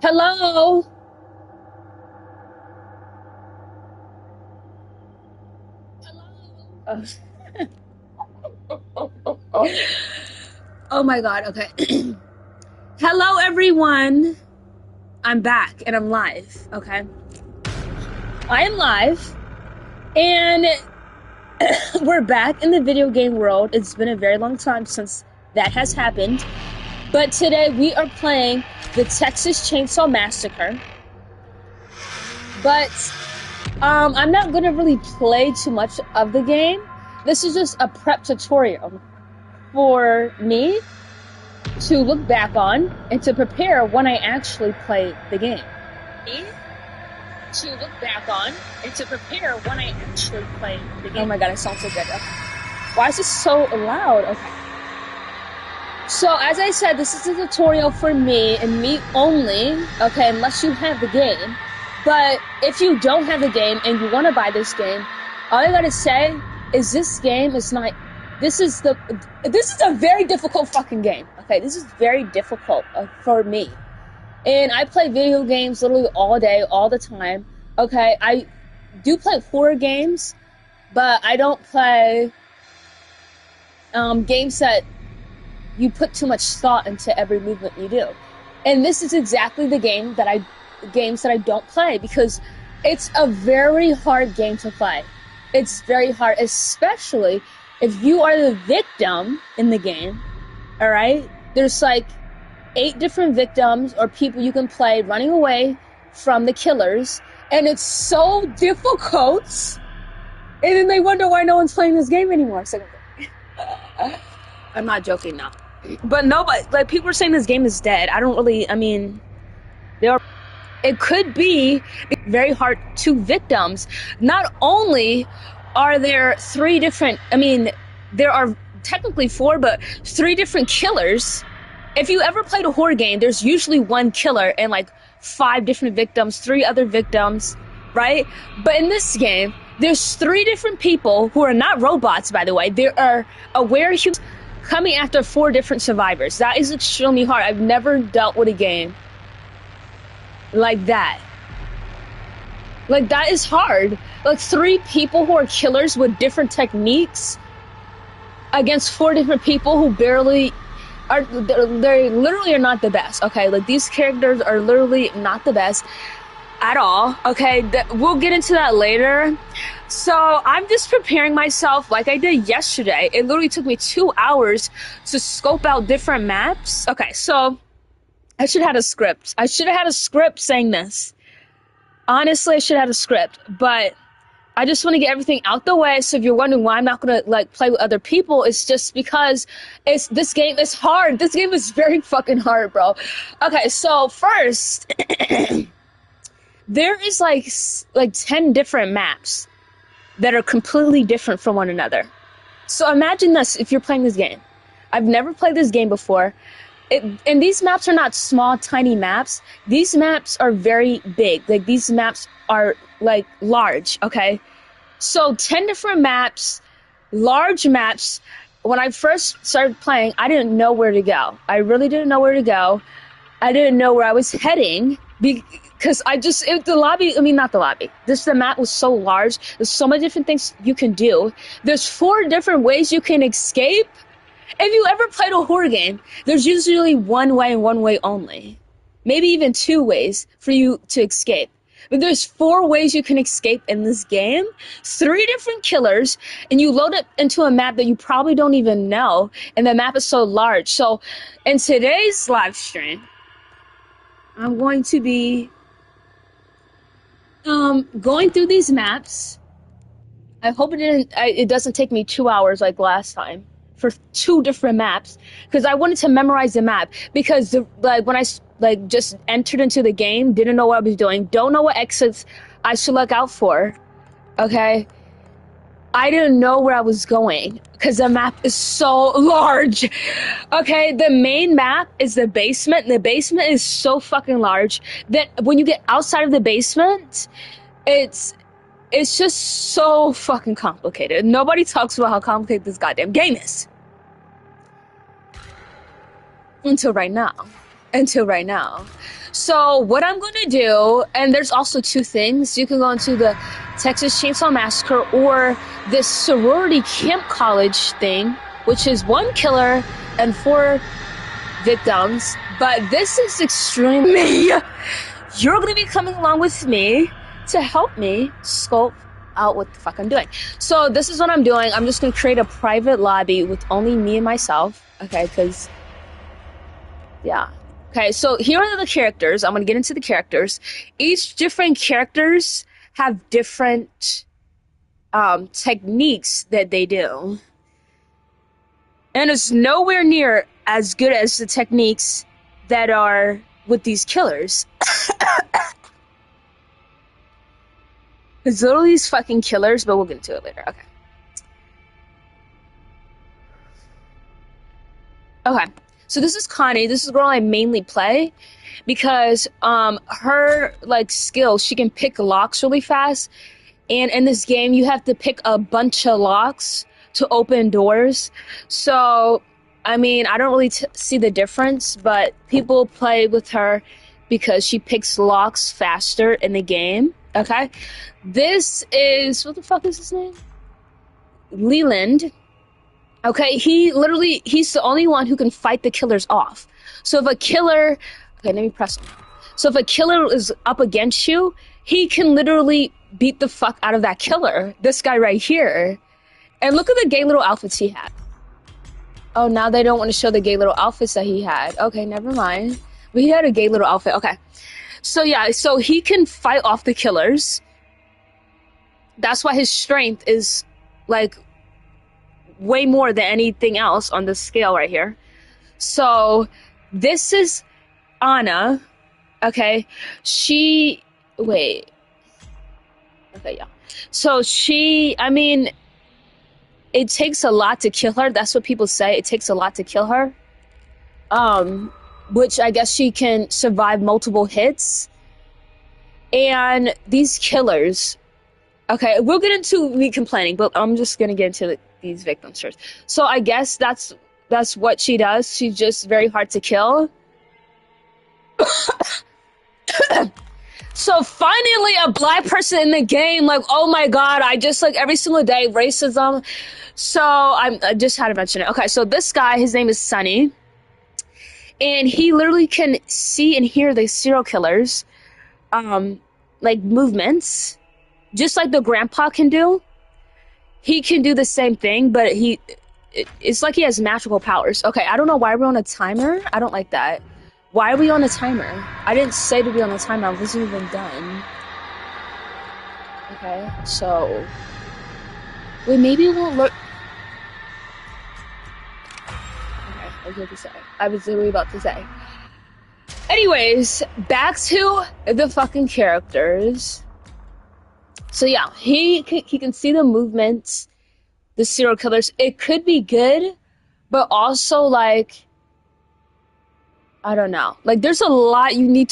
Hello. Oh. Oh my God. Okay. Hello, everyone. I'm back and I'm live. Okay. I am live and we're back in the video game world. It's been a very long time since that has happened. But today we are playing the Texas Chainsaw Massacre. But I'm not going to really play too much of the game. This is just a prep tutorial for me to look back on and to prepare when I actually play the game. To look back on and to prepare when I actually play the game. Oh my God, it sounds so good. Okay. Why is this so loud? Okay. So, as I said, this is a tutorial for me and me only, okay, unless you have the game. But if you don't have the game and you want to buy this game, all I gotta say is this game is not, this is a very difficult fucking game, okay? This is very difficult for me. And I play video games literally all day, all the time, okay? I do play horror games, but I don't play games that you put too much thought into every movement you do. And this is exactly the games that I don't play, because it's a very hard game to play. It's very hard, especially if you are the victim in the game, alright? There's like 8 different victims or people you can play running away from the killers, and it's so difficult, and then they wonder why no one's playing this game anymore. So, I'm not joking now. But nobody, like, people are saying this game is dead. It could be very hard to victims. Not only are there 3 different, there are technically 4, but 3 different killers. If you ever played a horror game, there's usually 1 killer and like 5 different victims, 3 other victims, right? But in this game, there's 3 different people who are not robots, by the way. They are aware humans coming after 4 different survivors. That is extremely hard. I've never dealt with a game like that. Like, that is hard. Like, 3 people who are killers with different techniques against 4 different people who barely are, they literally are not the best, okay? Like, these characters are literally not the best at all, okay? We'll get into that later. So I'm just preparing myself like I did yesterday. It literally took me 2 hours to scope out different maps. Okay, so I should have had a script. I should have had a script saying this. Honestly, I should have had a script, but I just want to get everything out the way. So if you're wondering why I'm not going to like play with other people, it's just because this game is hard. This game is very fucking hard, bro. Okay, so first, there is like 10 different maps that are completely different from one another. So imagine this if you're playing this game. I've never played this game before. And these maps are not small, tiny maps. These maps are very big. Like, these maps are, like, large, okay? So 10 different maps, large maps. When I first started playing, I didn't know where to go. I really didn't know where to go. I didn't know where I was heading, because the map was so large. There's so many different things you can do. There's 4 different ways you can escape. If you ever played a horror game, there's usually 1 way and 1 way only. Maybe even 2 ways for you to escape. But there's 4 ways you can escape in this game. 3 different killers, and you load it into a map that you probably don't even know, and the map is so large. So in today's live stream, I'm going to be going through these maps. I hope it doesn't take me 2 hours like last time for 2 different maps, because I wanted to memorize the map, because when I just entered into the game, didn't know what I was doing, don't know what exits I should look out for, okay? I didn't know where I was going because the map is so large. Okay, the main map is the basement. The basement is so fucking large that when you get outside of the basement, it's just so fucking complicated. Nobody talks about how complicated this goddamn game is. Until right now. until right now. So what I'm going to do, and there's also two things. You can go into the Texas Chainsaw Massacre or this sorority camp college thing, which is one killer and four victims. But this is extremely... You're going to be coming along with me to help me scope out what the fuck I'm doing. So this is what I'm doing. I'm just going to create a private lobby with only me and myself. Okay, because... Yeah. Okay, so here are the characters. I'm going to get into the characters. Each different characters have different techniques that they do. And it's nowhere near as good as the techniques that are with these killers. It's literally these fucking killers, but we'll get into it later. Okay. Okay. So this is Connie. This is the girl I mainly play because her like skill, she can pick locks really fast. And in this game, you have to pick a bunch of locks to open doors. So, I mean, I don't really see the difference, but people play with her because she picks locks faster in the game. Okay. This is, what the fuck is his name? Leland. Okay, he's the only one who can fight the killers off. So if a killer, okay, let me press him. So if a killer is up against you, he can literally beat the fuck out of that killer. This guy right here. And look at the gay little outfits he had. Oh, now they don't want to show the gay little outfits that he had. Okay, never mind. But he had a gay little outfit. Okay. So yeah, so he can fight off the killers. That's why his strength is like way more than anything else on this scale right here. So this is Anna. Okay. Wait. Okay, yeah. So I mean, it takes a lot to kill her. That's what people say. It takes a lot to kill her. Which I guess she can survive multiple hits. And these killers, okay, we'll get into me complaining, but I'm just gonna get into these victims first. So I guess that's what she does. She's just very hard to kill. So finally a black person in the game, like, oh my god, I just like every single day racism. So I just had to mention it. Okay, so this guy, his name is Sunny. And he literally can see and hear the serial killers like movements, just like the grandpa can do. He can do the same thing, but it's like he has magical powers. Okay, I don't know why we're on a timer. I don't like that. Why are we on a timer? I didn't say to be on a timer. I wasn't even done. Okay, so... Wait, maybe we'll look... Okay, I was literally about to say. Anyways, back to the fucking characters. So yeah, he can see the movements, the serial killers. It could be good, but also like, I don't know. Like there's a lot you need